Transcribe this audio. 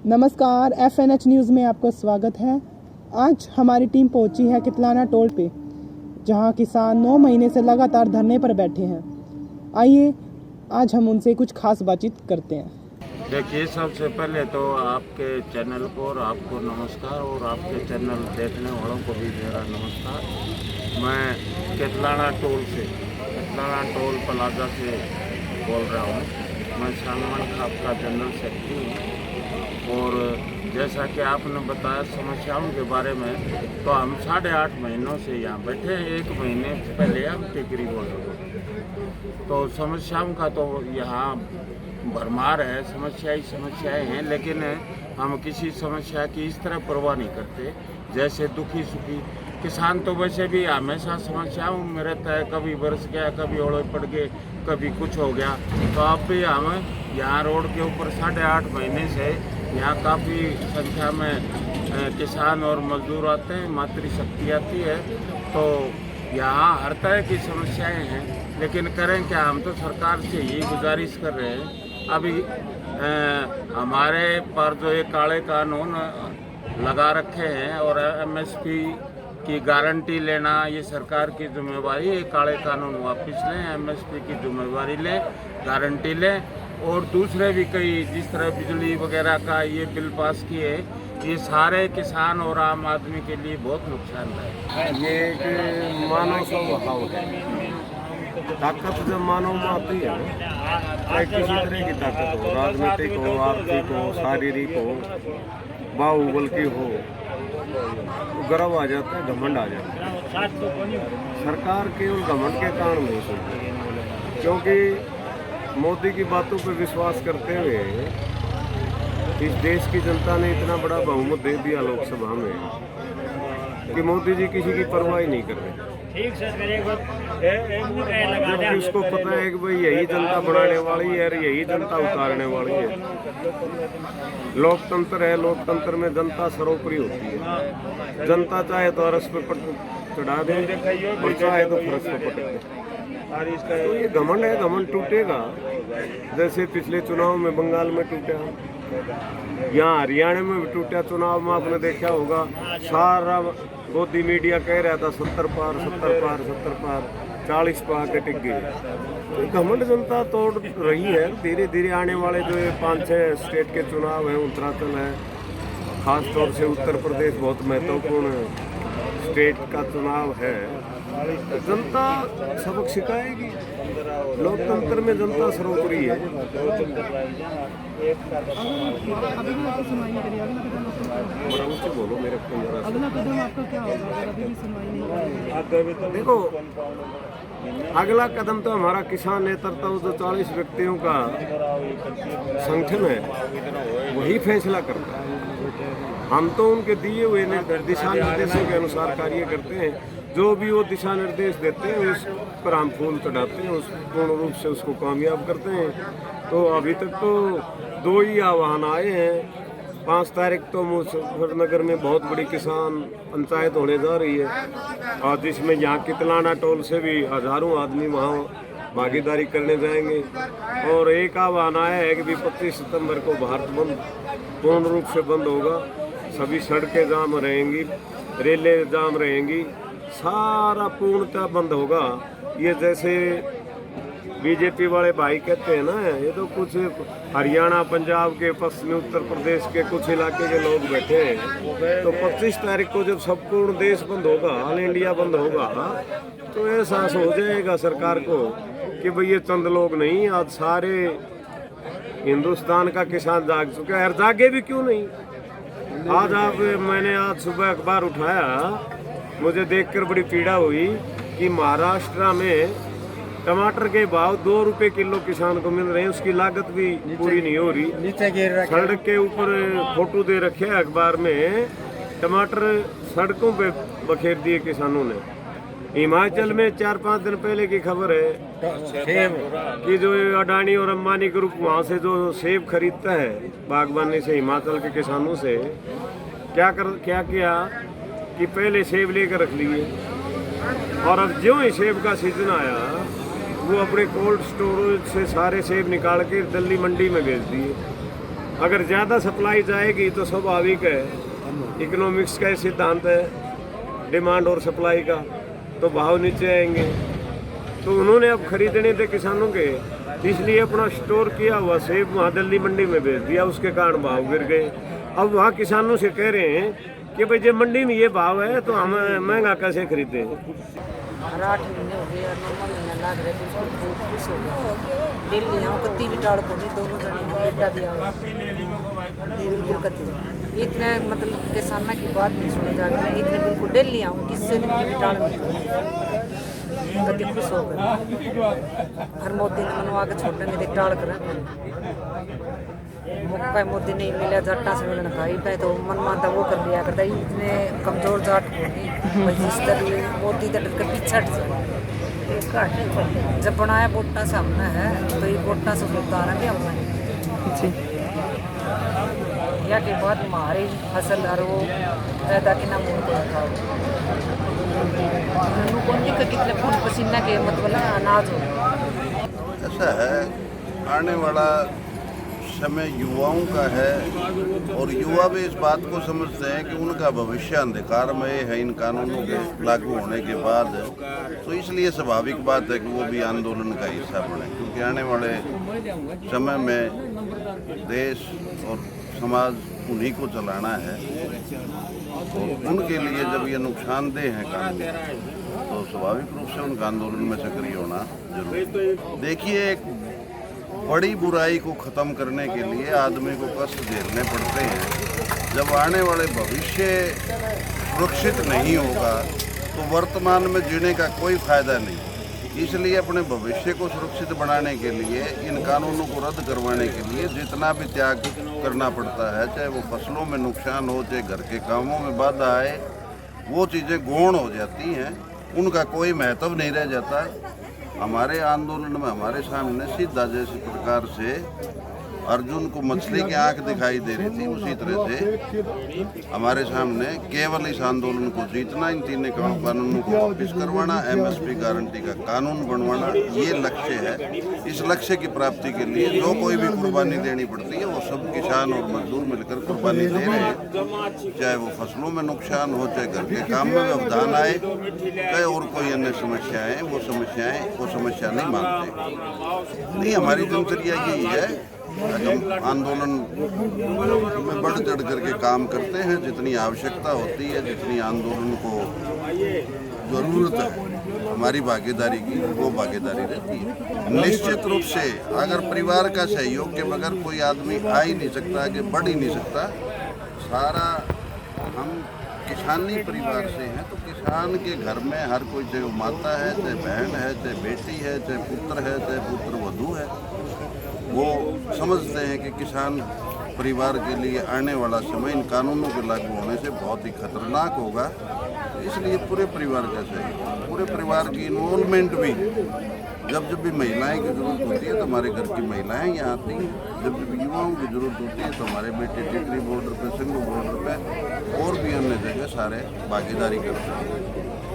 नमस्कार, FNH news में आपका स्वागत है। आज हमारी टीम पहुंची है कितलाना टोल पे, जहां किसान 9 महीने से लगातार धरने पर बैठे हैं। आइए आज हम उनसे कुछ खास बातचीत करते हैं। देखिए, सबसे पहले तो आपके चैनल को और आपको नमस्कार, और आपके चैनल देखने वालों को भी मेरा नमस्कार। मैं कितलाना टोल प्लाजा से बोल रहा हूँ। मैं सलमान खाप का जनरल सेक्रेटरी हूँ। और जैसा कि आपने बताया समस्याओं के बारे में, तो हम 8.5 महीनों से यहाँ बैठे हैं। 1 महीने पहले हम टिकरी बोल रहे थे। तो समस्याओं का तो यहाँ भरमार है, समस्याएं हैं, लेकिन हम किसी समस्या की इस तरह परवाह नहीं करते। जैसे दुखी सुखी किसान तो वैसे भी हमेशा समस्याओं में रहता है। कभी बरस गया, कभी ओले पड़ गए, कभी कुछ हो गया। तो अब भी हम यहाँ रोड के ऊपर 8.5 महीने से यहाँ काफ़ी संख्या में किसान और मजदूर आते हैं, मातृशक्ति आती है। तो यहाँ हर तरह की समस्याएं हैं, लेकिन करें क्या? हम तो सरकार से यही गुजारिश कर रहे हैं। अभी हमारे पर जो ये काले कानून लगा रखे हैं और MSP की गारंटी लेना, ये सरकार की जिम्मेवारी है। काले कानून वापस लें, MSP की जिम्मेवारी लें, गारंटी लें। और दूसरे भी कई, जिस तरह बिजली वगैरह का ये बिल पास किए, ये सारे किसान और आम आदमी के लिए बहुत नुकसानदायक है। ये एक मानव स्वभाव है। ताकत जब मानव में आती है, चाहे किसी तरह की ताकत हो, राजनीतिक हो, आर्थिक हो, शारीरिक हो, बाहुबल की हो, गर्व आ जाता है, घमंड आ जाता है। सरकार केवल घमंड के कारण नहीं सुनती, क्योंकि मोदी की बातों पर विश्वास करते हुए इस देश की जनता ने इतना बड़ा बहुमत दे दिया लोकसभा में कि मोदी जी किसी की परवाह ही नहीं कर रहे। जबकि उसको पता है कि भाई यही जनता बनाने वाली है और यही जनता उतारने वाली है। लोकतंत्र है, लोकतंत्र में जनता सर्वोपरि होती है। जनता चाहे तो अरस पे पट चढ़ा दे और चाहे तो फरस पे पटक दे। तो ये घमंड है, घमंड टूटेगा। जैसे पिछले चुनाव में बंगाल में टूटा, यहाँ हरियाणा में भी टूटा। चुनाव में आपने देखा होगा, सारा मोदी मीडिया कह रहा था 70 पार 40 पार के टिक गए। तो घमंड जनता तोड़ रही है। धीरे धीरे आने वाले जो 5-6 स्टेट के चुनाव हैं, उत्तराखंड है, खास तौर से उत्तर प्रदेश बहुत महत्वपूर्ण स्टेट का चुनाव है। जनता सबक सिखाएगी। लोकतंत्र में जनता सर्वोपरि है। बोलो मेरे को, अगला कदम आपका क्या होगा अगर अभी भी सुनवाई नहीं? देखो, अगला कदम तो हमारा किसान नेतृत्व जो 40 व्यक्तियों का संगठन है वही फैसला करता है। हम तो उनके दिए हुए दिशा निर्देशों के अनुसार कार्य करते हैं। जो भी वो दिशा निर्देश देते हैं उस पर हम फूल चढ़ाते हैं, उस पूर्ण रूप से उसको कामयाब करते हैं। तो अभी तक तो 2 ही आह्वान आए हैं। 5 तारीख तो मुजफ्फरनगर में बहुत बड़ी किसान पंचायत होने जा रही है, और जिसमें यहाँ कितलाना टोल से भी हजारों आदमी वहाँ भागीदारी करने जाएंगे। और एक आह्वान आया है कि 25 सितंबर को भारत बंद पूर्ण रूप से बंद होगा। सभी सड़कें जाम रहेंगी, रेलें जाम रहेंगी, सारा पूर्णतः बंद होगा। ये जैसे बीजेपी वाले भाई कहते हैं ना, ये तो कुछ हरियाणा, पंजाब के, पश्चिमी उत्तर प्रदेश के कुछ इलाके के लोग बैठे हैं। तो 25 तारीख को जब संपूर्ण देश बंद होगा, ऑल इंडिया बंद होगा, तो एहसास हो जाएगा सरकार को कि भाई ये चंद लोग नहीं, आज सारे हिंदुस्तान का किसान जाग चुका है। जागे भी क्यों नहीं? मैंने आज सुबह अखबार उठाया, मुझे देखकर बड़ी पीड़ा हुई कि महाराष्ट्र में टमाटर के भाव 2 रुपए किलो किसान को मिल रहे हैं। उसकी लागत भी पूरी नहीं हो रही। सड़क के ऊपर फोटो दे रखे हैं अखबार में, टमाटर सड़कों पे बखेर दिए किसानों ने। हिमाचल में 4-5 दिन पहले की खबर है कि जो अडानी और अंबानी ग्रुप वहाँ से जो सेब खरीदता है बागवानी से, हिमाचल के किसानों से, क्या किया कि पहले सेब लेकर रख लिए, और अब जो ही सेब का सीजन आया वो अपने कोल्ड स्टोरेज से सारे सेब निकाल के दिल्ली मंडी में भेज दिए। अगर ज़्यादा सप्लाई जाएगी तो स्वाभाविक है, इकोनॉमिक्स का सिद्धांत है डिमांड और सप्लाई का, तो भाव नीचे आएंगे। तो उन्होंने अब खरीदने थे किसानों के, इसलिए अपना स्टोर किया हुआ सेब वहाँ दिल्ली मंडी में भेज दिया, उसके कारण भाव गिर गए। अब वहाँ किसानों से कह रहे हैं कि भाई जब मंडी में ये भाव है तो हम महंगा कैसे खरीदें। 8 महीने हो गए और 9 महीना लाग रहे, बिल्कुल बहुत खुश हो गए। दिल्ली यहाँ कत्ती भी टाड़ को नहीं, दोनों जने बेटा भी आओ बिल्कुल कत्ती इतने मतलब किसाना की बात नहीं सुनी जा रही। मैं इतने बिल्कुल दिल्ली आऊँ किससे भी टाड़ में कत्ती खुश हो गए। हर मोदी ने मनवा के छोड़ने में टाड़ कर मौका मोदी नहीं मिला, जट्टा से मिलना खाई पे तो मन मानता वो कर लिया करता। इतने कमजोर जाट को नहीं जिस तरह मोदी तो डर कर पीछे जब बनाया वोटा से हमने है तो ये वोटा से उतारा भी हमने या के बाद हमारी फसल हर वो पैदा कि ना मुँह था कितने खून पसीना के मतलब अनाज हो। ऐसा है, आने वाला समय युवाओं का है और युवा भी इस बात को समझते हैं कि उनका भविष्य अंधकारमय है इन कानूनों के लागू होने के बाद। तो इसलिए स्वाभाविक बात है कि वो भी आंदोलन का हिस्सा बने, क्योंकि आने वाले समय में देश और समाज उन्हीं को चलाना है। तो उनके लिए जब ये नुकसानदेह है कानून, तो स्वाभाविक रूप से उनका आंदोलन में सक्रिय होना जरूरी। देखिए, एक बड़ी बुराई को ख़त्म करने के लिए आदमी को कष्ट झेलने पड़ते हैं। जब आने वाले भविष्य सुरक्षित नहीं होगा तो वर्तमान में जीने का कोई फ़ायदा नहीं। इसलिए अपने भविष्य को सुरक्षित बनाने के लिए इन कानूनों को रद्द करवाने के लिए जितना भी त्याग करना पड़ता है, चाहे वो फसलों में नुकसान हो, चाहे घर के कामों में बाधा आए, वो चीज़ें गौण हो जाती हैं, उनका कोई महत्व नहीं रह जाता। हमारे आंदोलन में हमारे सामने सीधा जैसे प्रकार से अर्जुन को मछली की आंख दिखाई दे रही थी, उसी तरह से हमारे सामने केवल इस आंदोलन को जीतना, इन तीनों कानूनों को वापस करवाना, एमएसपी गारंटी का कानून बनवाना, ये लक्ष्य है। इस लक्ष्य की प्राप्ति के लिए जो कोई भी कुर्बानी देनी पड़ती है वो सब किसान और मजदूर मिलकर कुर्बानी दे रहे हैं। चाहे वो फसलों में नुकसान हो, चाहे घर के काम में व्यवधान आए, चाहे और कोई अन्य समस्याएं, वो समस्या नहीं मानते। नहीं, हमारी दिनचर्या यही है, हम आंदोलन में बढ़ चढ़ करके काम करते हैं। जितनी आवश्यकता होती है, जितनी आंदोलन को ज़रूरत है हमारी भागीदारी की, वो भागीदारी रहती है। निश्चित रूप से अगर परिवार का सहयोग के बगैर कोई आदमी आ ही नहीं सकता, आगे बढ़ ही नहीं सकता। सारा हम किसानी परिवार से हैं, तो किसान के घर में हर कोई, चाहे वो माता है, चाहे बहन है, चाहे बेटी है, चाहे पुत्र है, चाहे पुत्र वधू है, वो समझते हैं कि किसान परिवार के लिए आने वाला समय इन कानूनों के लागू होने से बहुत ही खतरनाक होगा। इसलिए पूरे परिवार का चाहिए, पूरे परिवार की इन्वॉल्वमेंट भी। जब भी महिलाएं की ज़रूरत होती है तो हमारे घर की महिलाएं यहाँ आती हैं, जब भी युवाओं की ज़रूरत होती है तो हमारे बेटे टिकरी बॉर्डर पे, सिंगू बॉर्डर पे और भी अन्य जगह सारे भागीदारी करते हैं।